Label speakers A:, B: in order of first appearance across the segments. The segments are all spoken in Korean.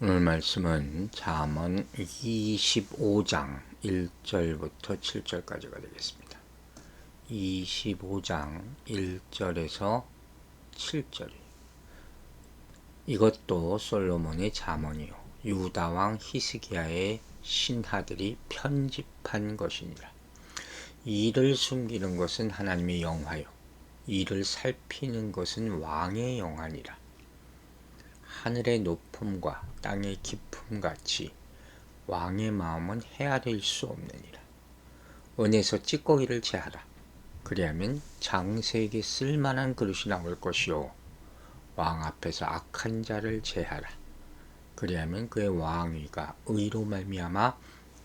A: 오늘 말씀은 잠언 25장 1절부터 7절까지가 되겠습니다. 25장 1절에서 7절. 이것도 솔로몬의 잠언이요 유다왕 히스기야의 신하들이 편집한 것이니라. 이를 숨기는 것은 하나님의 영화요 이를 살피는 것은 왕의 영화니라. 하늘의 높음과 땅의 깊음 같이 왕의 마음은 헤아릴 수 없느니라. 은에서 찌꺼기를 제하라. 그리하면 장세에게 쓸만한 그릇이 나올 것이요 왕 앞에서 악한 자를 제하라. 그리하면 그의 왕위가 의로 말미암아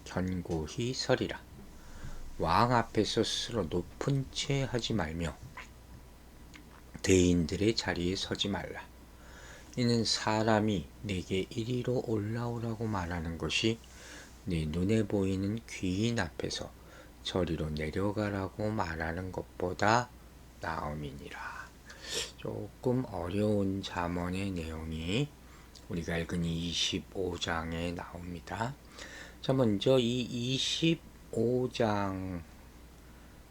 A: 견고히 서리라. 왕 앞에서 스스로 높은 채 하지 말며 대인들의 자리에 서지 말라. 이는 사람이 내게 이리로 올라오라고 말하는 것이 내 눈에 보이는 귀인 앞에서 저리로 내려가라고 말하는 것보다 나음이니라. 조금 어려운 잠언의 내용이 우리가 읽은 25장에 나옵니다. 자, 먼저 이 25장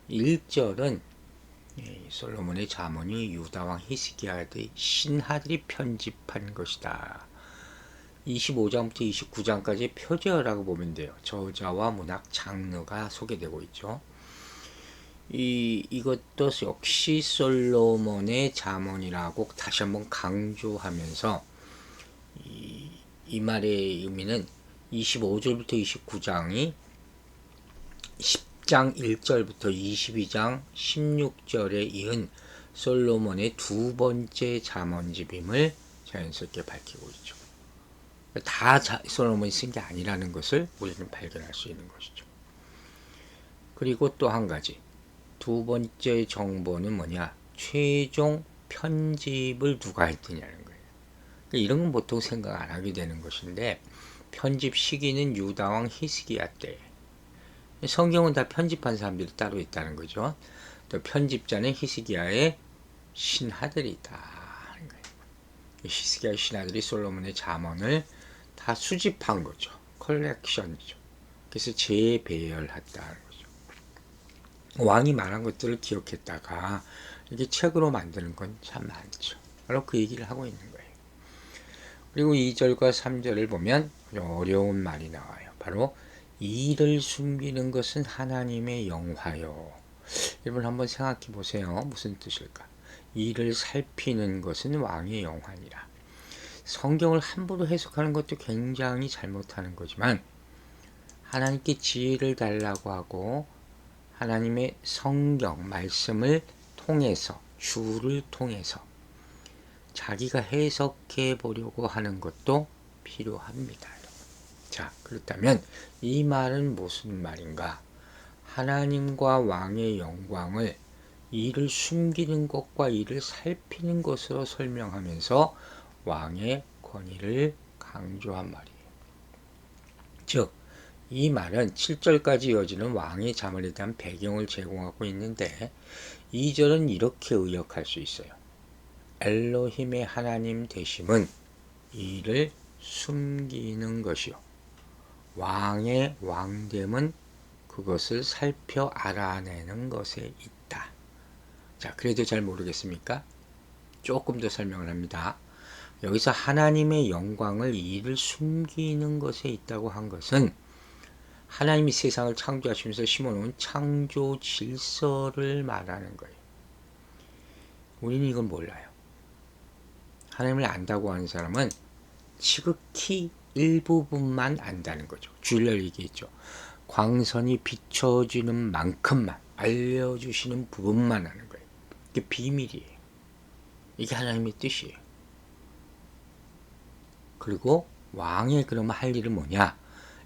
A: 1절은 솔로몬의 잠언이 유다왕 히스기야의 신하들이 편집한 것이다. 25장부터 29장까지 표제어라고 보면 돼요. 저자와 문학 장르가 소개되고 있죠. 이것도 역시 솔로몬의 잠언이라고 다시 한번 강조하면서 이 말의 의미는 25절부터 29장이 10장 1절부터 22장 16절에 이은 솔로몬의 두 번째 잠언집임을 자연스럽게 밝히고 있죠. 다 솔로몬이 쓴 게 아니라는 것을 우리는 발견할 수 있는 것이죠. 그리고 또 한 가지, 두 번째 정보는 뭐냐? 최종 편집을 누가 했느냐는 거예요. 이런 건 보통 생각 안 하게 되는 것인데, 편집 시기는 유다왕 히스기야 때. 성경은 다 편집한 사람들이 따로 있다는 거죠. 또 편집자는 히스기야의 신하들이다. 히스기야의 신하들이 솔로몬의 잠언을 다 수집한 거죠. 컬렉션이죠. 그래서 재배열했다는 거죠. 왕이 말한 것들을 기억했다가 이렇게 책으로 만드는 건 참 많죠. 바로 그 얘기를 하고 있는 거예요. 그리고 2절과 3절을 보면 어려운 말이 나와요. 바로 이를 숨기는 것은 하나님의 영화요. 여러분 한번 생각해 보세요. 무슨 뜻일까? 이를 살피는 것은 왕의 영화니라. 성경을 함부로 해석하는 것도 굉장히 잘못하는 거지만 하나님께 지혜를 달라고 하고 하나님의 성경 말씀을 통해서 주를 통해서 자기가 해석해 보려고 하는 것도 필요합니다. 자, 그렇다면 이 말은 무슨 말인가? 하나님과 왕의 영광을 이를 숨기는 것과 이를 살피는 것으로 설명하면서 왕의 권위를 강조한 말이에요. 즉, 이 말은 7절까지 이어지는 왕의 잠언에 대한 배경을 제공하고 있는데 2절은 이렇게 의역할 수 있어요. 엘로힘의 하나님 되심은 이를 숨기는 것이요 왕의 왕됨은 그것을 살펴 알아내는 것에 있다. 자, 그래도 잘 모르겠습니까? 조금 더 설명을 합니다. 여기서 하나님의 영광을 이를 숨기는 것에 있다고 한 것은 하나님이 세상을 창조하시면서 심어놓은 창조 질서를 말하는 거예요. 우리는 이걸 몰라요. 하나님을 안다고 하는 사람은 지극히 일부분만 안다는 거죠. 주일날 얘기했죠. 광선이 비춰지는 만큼만 알려주시는 부분만 아는 거예요. 이게 비밀이에요. 이게 하나님의 뜻이에요. 그리고 왕의 그러면 할 일은 뭐냐?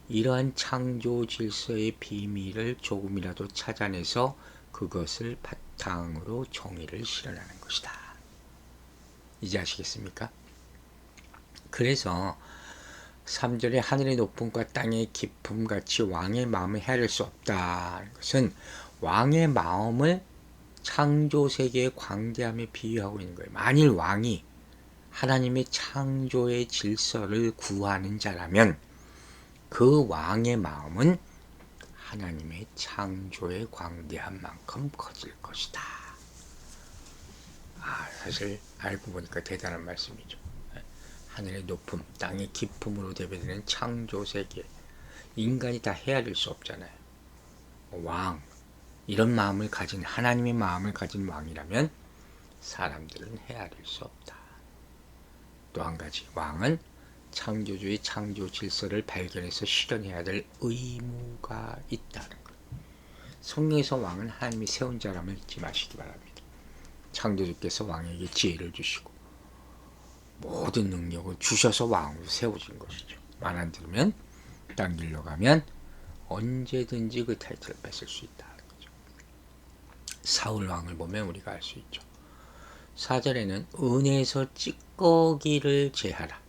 A: 이러한 창조 질서의 비밀을 조금이라도 찾아내서 그것을 바탕으로 정의를 실현하는 것이다. 이제 아시겠습니까? 그래서 3절에 하늘의 높음과 땅의 깊음 같이 왕의 마음을 헤아릴 수 없다는 것은 왕의 마음을 창조 세계의 광대함에 비유하고 있는 거예요. 만일 왕이 하나님의 창조의 질서를 구하는 자라면 그 왕의 마음은 하나님의 창조의 광대한 만큼 커질 것이다. 사실 알고 보니까 대단한 말씀이죠. 하늘의 높음, 땅의 깊음으로 대변되는 창조 세계, 인간이 다 헤아릴 수 없잖아요. 왕, 이런 마음을 가진, 하나님의 마음을 가진 왕이라면 사람들은 헤아릴 수 없다. 또 한 가지, 왕은 창조주의 창조 질서를 발견해서 실현해야 될 의무가 있다는 것. 성경에서 왕은 하나님이 세운 자람을 잊지 마시기 바랍니다. 창조주께서 왕에게 지혜를 주시고 모든 능력을 주셔서 왕으로 세워진 것이죠. 말 안 들으면 딴 길로 가면 언제든지 그 타이틀을 뺏을 수 있다는 거죠. 사울 왕을 보면 우리가 알 수 있죠. 4절에는 은에서 찌꺼기를 제하라.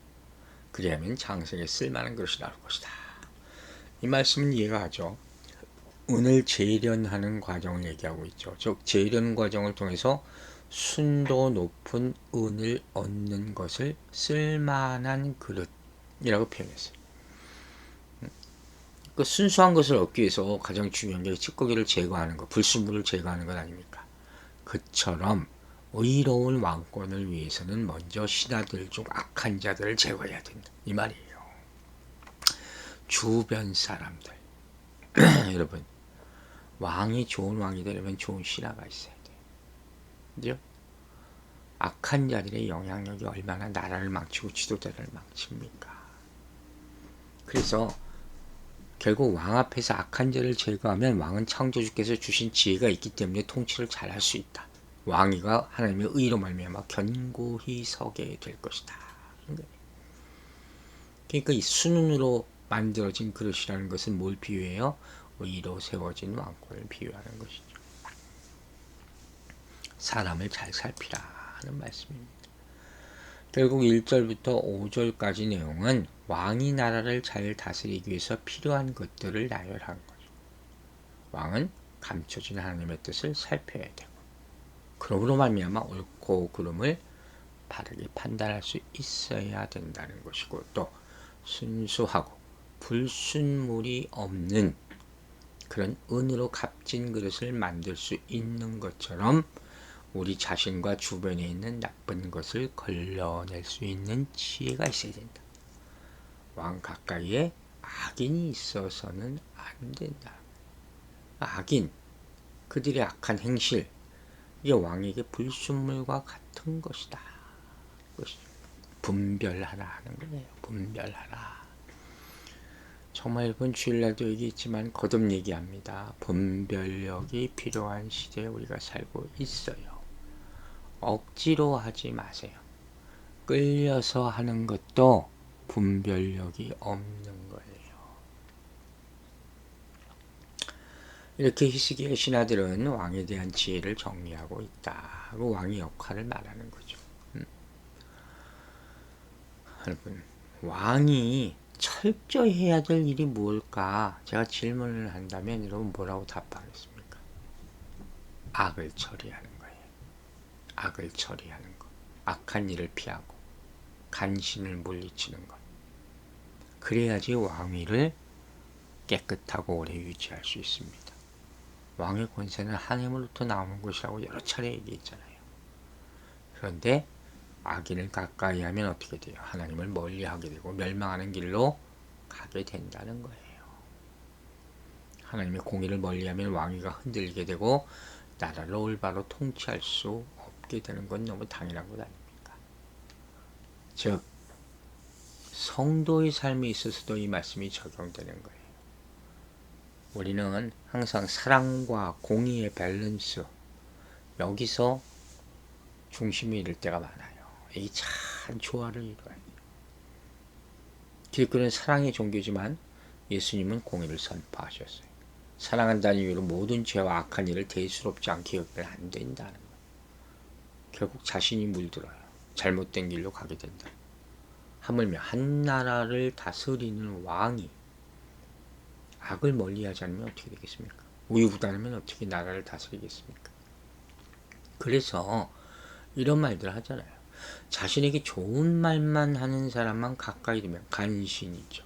A: 그리하면 장성에 쓸만한 것이 나올 것이다. 이 말씀은 이해가 가죠. 은을 재련하는 과정을 얘기하고 있죠. 즉 재련 과정을 통해서 순도 높은 은을 얻는 것을 쓸만한 그릇이라고 표현했어요. 그 순수한 것을 얻기 위해서 가장 중요한 게 찌꺼기를 제거하는 것, 불순물을 제거하는 것 아닙니까? 그처럼 의로운 왕권을 위해서는 먼저 신하들 중 악한 자들을 제거해야 된다. 이 말이에요. 주변 사람들. 여러분, 왕이 좋은 왕이 되려면 좋은 신하가 있어야 돼요. 그죠? 악한 자들의 영향력이 얼마나 나라를 망치고 지도자를 망칩니까? 그래서 결국 왕 앞에서 악한 자를 제거하면 왕은 창조주께서 주신 지혜가 있기 때문에 통치를 잘할 수 있다. 왕위가 하나님의 의로 말미암아 견고히 서게 될 것이다. 그러니까 이 순은으로 만들어진 그릇이라는 것은 뭘 비유해요? 의로 세워진 왕권을 비유하는 것이죠. 사람을 잘 살피라 하는 말씀입니다. 결국 1절부터 5절까지 내용은 왕이 나라를 잘 다스리기 위해서 필요한 것들을 나열한 거죠. 왕은 감춰진 하나님의 뜻을 살펴야 되고, 그러므로 말미암아 옳고 그름을 바르게 판단할 수 있어야 된다는 것이고, 또 순수하고 불순물이 없는 그런 은으로 값진 그릇을 만들 수 있는 것처럼 우리 자신과 주변에 있는 나쁜 것을 걸러낼 수 있는 지혜가 있어야 된다. 왕 가까이에 악인이 있어서는 안 된다. 악인, 그들의 악한 행실, 이게 왕에게 불순물과 같은 것이다. 분별하라 하는 거예요. 분별하라. 정말 이번 주일날도 얘기했지만 거듭 얘기합니다. 분별력이 필요한 시대에 우리가 살고 있어요. 억지로 하지 마세요. 끌려서 하는 것도 분별력이 없는 거예요. 이렇게 히스기야 신하들은 왕에 대한 지혜를 정리하고 있다. 그 왕의 역할을 말하는 거죠. 여러분, 왕이 철저히 해야 될 일이 뭘까? 제가 질문을 한다면 여러분 뭐라고 답하겠습니까? 악을 처리하는 거예요. 악을 처리하는 것. 악한 일을 피하고 간신을 물리치는 것. 그래야지 왕위를 깨끗하고 오래 유지할 수 있습니다. 왕의 권세는 하나님으로부터 나오는 것이라고 여러 차례 얘기했잖아요. 그런데 악인을 가까이 하면 어떻게 돼요? 하나님을 멀리하게 되고 멸망하는 길로 가게 된다는 거예요. 하나님의 공의를 멀리하면 왕위가 흔들리게 되고 나라를 올바로 통치할 수 없게 되는 건 너무 당연한 것 아닙니까? 즉 성도의 삶에 있어서도 이 말씀이 적용되는 거예요. 우리는 항상 사랑과 공의의 밸런스, 여기서 중심이 이룰 때가 많아요. 이 참 조화를 이루어야 돼요. 기독교는 사랑의 종교지만 예수님은 공의를 선포하셨어요. 사랑한다는 이유로 모든 죄와 악한 일을 대수롭지 않게 여기면 안 된다는 거예요. 결국 자신이 물들어요. 잘못된 길로 가게 된다. 하물며 한 나라를 다스리는 왕이 악을 멀리하지 않으면 어떻게 되겠습니까? 우유부단하면 어떻게 나라를 다스리겠습니까? 그래서 이런 말들 하잖아요. 자신에게 좋은 말만 하는 사람만 가까이 두면 간신이죠.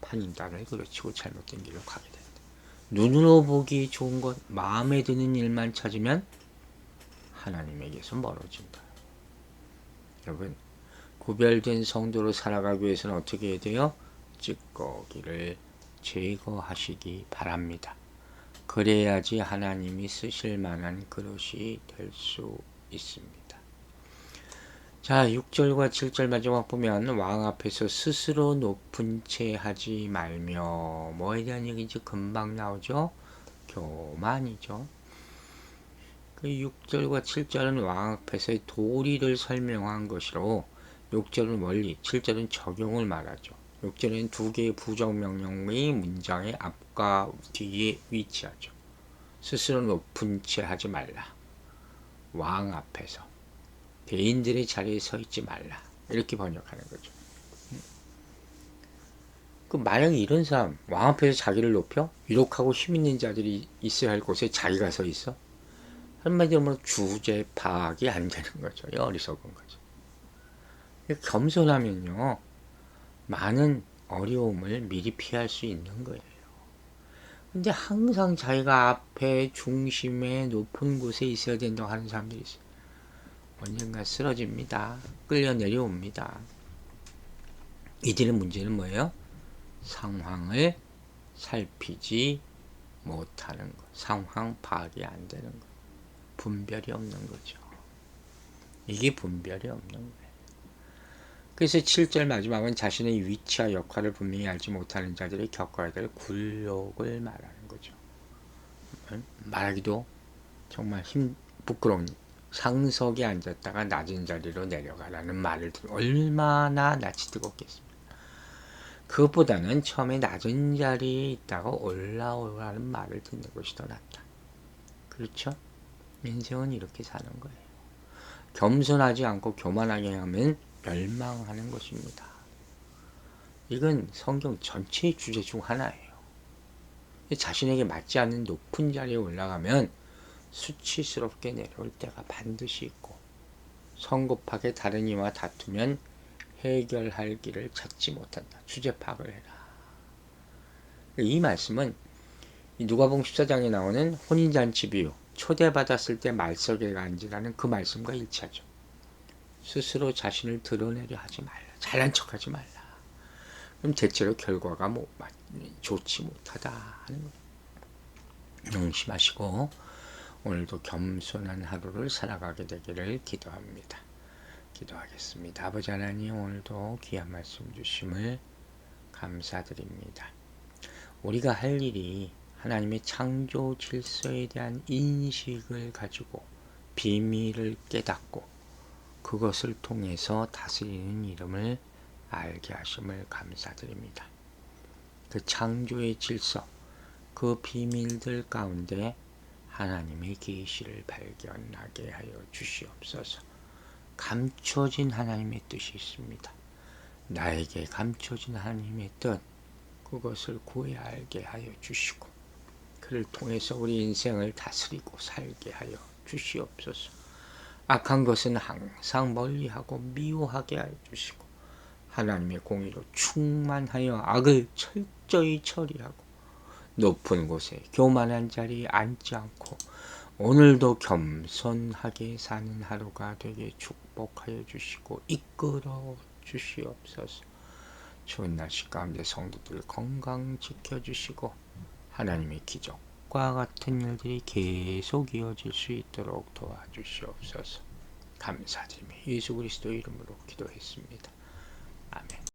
A: 판단을 그르치고 잘못된 길로 가게 된다. 눈으로 보기 좋은 것, 마음에 드는 일만 찾으면 하나님에게서 멀어진다. 여러분, 구별된 성도로 살아가기 위해서는 어떻게 해야 돼요? 찌꺼기를 제거하시기 바랍니다. 그래야지 하나님이 쓰실 만한 그릇이 될 수 있습니다. 자, 6절과 7절 마지막 보면 왕 앞에서 스스로 높은 채 하지 말며, 뭐에 대한 얘기인지 금방 나오죠? 교만이죠. 그 6절과 7절은 왕 앞에서의 도리를 설명한 것이로 6절은 원리, 7절은 적용을 말하죠. 6절은 두 개의 부정명령의 문장의 앞과 뒤에 위치하죠. 스스로 높은 채 하지 말라. 왕 앞에서. 대인들의 자리에 서 있지 말라. 이렇게 번역하는 거죠. 만약에 이런 사람, 왕 앞에서 자기를 높여? 유력하고 힘있는 자들이 있어야 할 곳에 자기가 서 있어? 한마디로 주제 파악이 안 되는 거죠. 어리석은 거죠. 겸손하면요, 많은 어려움을 미리 피할 수 있는 거예요. 근데 항상 자기가 앞에 중심에 높은 곳에 있어야 된다고 하는 사람들이 있어요. 언젠가 쓰러집니다. 끌려 내려옵니다. 이들의 문제는 뭐예요? 상황을 살피지 못하는 것. 상황 파악이 안 되는 것. 분별이 없는 거죠. 이게 분별이 없는 거예요. 그래서 7절 마지막은 자신의 위치와 역할을 분명히 알지 못하는 자들이 겪어야 될 굴욕을 말하는 거죠. 말하기도 정말 부끄러운 상석에 앉았다가 낮은 자리로 내려가라는 말을 들으면 얼마나 낯이 뜨겁겠습니까? 그것보다는 처음에 낮은 자리에 있다가 올라오라는 말을 듣는 것이 더 낫다. 그렇죠? 인생은 이렇게 사는 거예요. 겸손하지 않고 교만하게 하면 멸망하는 것입니다. 이건 성경 전체의 주제 중 하나예요. 자신에게 맞지 않는 높은 자리에 올라가면 수치스럽게 내려올 때가 반드시 있고, 성급하게 다른 이와 다투면 해결할 길을 찾지 못한다. 주제 파악을 해라. 이 말씀은 누가복음 14장에 나오는 혼인잔치 비유, 초대받았을 때 말석에 앉으라는 그 말씀과 일치하죠. 스스로 자신을 드러내려 하지 말라. 잘난 척하지 말라. 그럼 대체로 결과가 좋지 못하다 하는 거예요. 명심하시고 오늘도 겸손한 하루를 살아가게 되기를 기도합니다. 기도하겠습니다. 아버지 하나님, 오늘도 귀한 말씀 주심을 감사드립니다. 우리가 할 일이 하나님의 창조 질서에 대한 인식을 가지고 비밀을 깨닫고 그것을 통해서 다스리는 이름을 알게 하심을 감사드립니다. 그 창조의 질서, 그 비밀들 가운데 하나님의 계시를 발견하게 하여 주시옵소서. 감춰진 하나님의 뜻이 있습니다. 나에게 감춰진 하나님의 뜻, 그것을 구해 알게 하여 주시고 그를 통해서 우리 인생을 다스리고 살게 하여 주시옵소서. 악한 것은 항상 멀리하고 미워하게 하여 주시고 하나님의 공의로 충만하여 악을 철저히 처리하고 높은 곳에 교만한 자리에 앉지 않고 오늘도 겸손하게 사는 하루가 되게 축복하여 주시고 이끌어 주시옵소서. 추운 날씨 가운데 성도들 건강 지켜주시고 하나님의 기적과 같은 일들이 계속 이어질 수 있도록 도와주시옵소서. 감사드리며 예수 그리스도 이름으로 기도했습니다.